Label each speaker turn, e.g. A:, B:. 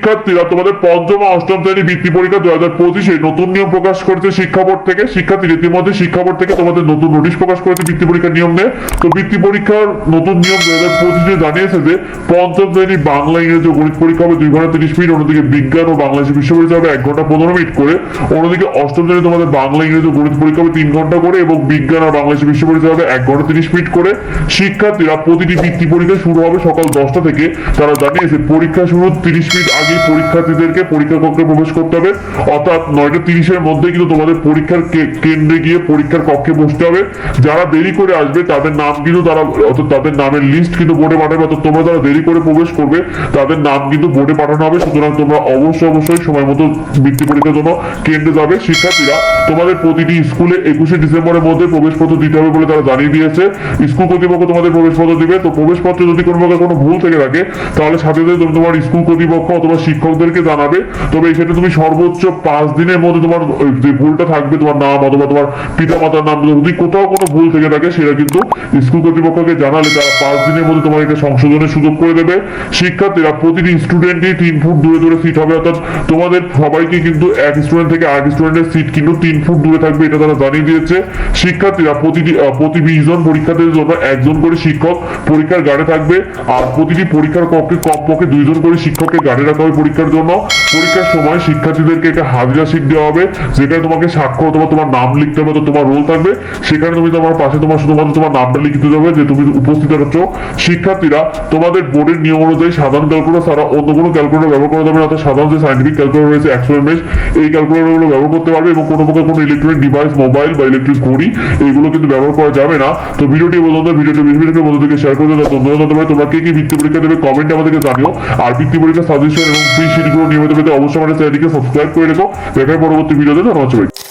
A: শিক্ষার্থীরা তোমাদের পঞ্চম ও অষ্টম শ্রেণী বৃত্তি পরীক্ষা 2025 নতুন নিয়ম প্রকাশ করেছে শিক্ষা বোর্ড থেকে। শিক্ষার্থীরা ইতিমধ্যে শিক্ষা বোর্ড থেকে তোমাদের নতুন নোটিশ প্রকাশ করেছে বৃত্তি পরীক্ষার নিয়ম নিয়ে। তো বৃত্তি পরীক্ষার নতুন নিয়ম 2025 জানিয়েছে যে পঞ্চম শ্রেণী বাংলা, ইংরেজি ও গণিত পরীক্ষা হবে 2 ঘন্টা 30 মিনিট, অন্যদিকে বিজ্ঞান ও বাংলাদেশ বিশ্ব পরীক্ষা হবে 1 ঘন্টা 15 মিনিট করে। অন্যদিকে অষ্টম শ্রেণী তোমাদের বাংলা, ইংরেজি ও গণিত পরীক্ষা হবে 3 ঘন্টা করে এবং বিজ্ঞান আর বাংলাদেশ বিশ্ব পরীক্ষা হবে 1 ঘন্টা 30 মিনিট করে। শিক্ষার্থীরা প্রতিটি বৃত্তি পরীক্ষা শুরু হবে সকাল 10টা থেকে। তারা জানিয়েছে পরীক্ষা শুরুর 30 মিনিট আগে পরীক্ষার্থীদেরকে পরীক্ষা কক্ষে প্রবেশ করতে হবে, অর্থাৎ 9:30 মধ্যে কিন্তু তোমাদের পরীক্ষার কেন্দ্রে গিয়ে পরীক্ষার কক্ষে বসতে হবে। যারা দেরি করে আসবে তাদের নাম কিন্তু তারা, অর্থাৎ তাদের নামের লিস্ট কিন্তু বোর্ডে পাঠাবে, অর্থাৎ তোমরা যারা দেরি করে প্রবেশ করবে তাদের নাম কিন্তু বোর্ডে পাঠানো হবে। সুতরাং তোমরা অবশ্যই সময় মতো বৃত্তি পরীক্ষার জন্য কেন্দ্রে যাবে। শিক্ষার্থীরা তোমাদের প্রতিটি স্কুলে 21শে ডিসেম্বরের মধ্যে প্রবেশপত্র দিতে হবে বলে তারা জানিয়ে দিয়েছে। স্কুল কর্তৃপক্ষ তোমাদের প্রবেশপত্র দিবে। তো প্রবেশপত্রে যদি কোনো প্রকার কোনো ভুল থেকে থাকে তাহলে সাথে সাথে তুমি তোমার স্কুল কর্তৃপক্ষ অথবা শিক্ষকদেরকে জানাবে। তবে সেটা তুমি সর্বোচ্চ 5 দিনের মধ্যে তোমার যে ভুলটা থাকবে, তোমার নাম অথবা তোমার পিতা মাতার নাম, যদি কোথাও কোনো ভুল থেকে থাকে সেটা কিন্তু স্কুল কর্তৃপক্ষকে জানালে তারা 5 দিনের মধ্যে তোমার এটা সংশোধনের সুযোগ করে দেবে। শিক্ষার্থীরা প্রতিটি স্টুডেন্টই 3 ফুট দূরে সিট হবে, অর্থাৎ তোমাদের সবাইকে কিন্তু এক স্টুডেন্ট থেকে আরেক স্টুডেন্টের সিট কিন্তু 3 ফুট দূরে থাকবে, এটা তারা জানিয়ে দিয়েছে। শিক্ষার্থীরা প্রতি 20 জন পরীক্ষার্থীদের জন্য একজন করে শিক্ষক পরীক্ষার গাড়ে থাকবে, আর প্রতিটি পরীক্ষার কক্ষে কমপক্ষে 2 জন করে শিক্ষককে গাড়ে রাখা হবে পরীক্ষার জন্য। পরীক্ষার সময় শিক্ষার্থীদেরকে একটা হাজিরা শীট দেওয়া হবে, যেখানে তোমাকে স্বাক্ষর অথবা তোমার নাম লিখতে হবে, তো তোমার রোল থাকবে সেখানে তুমি তোমার পাশে তোমার শুধুমাত্র তোমার নামটা লিখতে হবে যে তুমি উপস্থিত আছো। শিক্ষার্থীরা তোমাদের বোর্ডের নিয়ম অনুযায়ী সাধারণ ক্যালকুলেটর ছাড়া অন্য কোনো ক্যালকুলেটর ব্যবহার করা যাবে না, অর্থাৎ সাধারণ যে সাইন্টিফিক ক্যালকুলেটর রয়েছে 100 mAh এই ক্যালকুলেটরগুলো ব্যবহার করতে পারবে এবং কোনো প্রকার কোনো ইলেকট্রনিক ডিভাইস, মোবাইল বা ইলেকট্রিক ঘড়ি এইগুলো কিন্তু ব্যবহার করা যাবে না। তো ভিডিওটি পর্যন্ত, ভিডিওটি বন্ধুদেরকে শেয়ার করে দাও। ধন্যবাদ জানাতে পারে। তোমরা কে কি বৃত্তি পরীক্ষা দেবে কমেন্টে আমাদেরকে জানিও। আর বৃত্তি পরীক্ষা সাজেশন এবং ফ্রি শিটগুলো নিয়মিত পেতে অবশ্যই আমাদের চ্যানেলটিকে সাবস্ক্রাইব করে রেখো। দেখা পরবর্তী ভিডিওতে। ধন্যবাদ।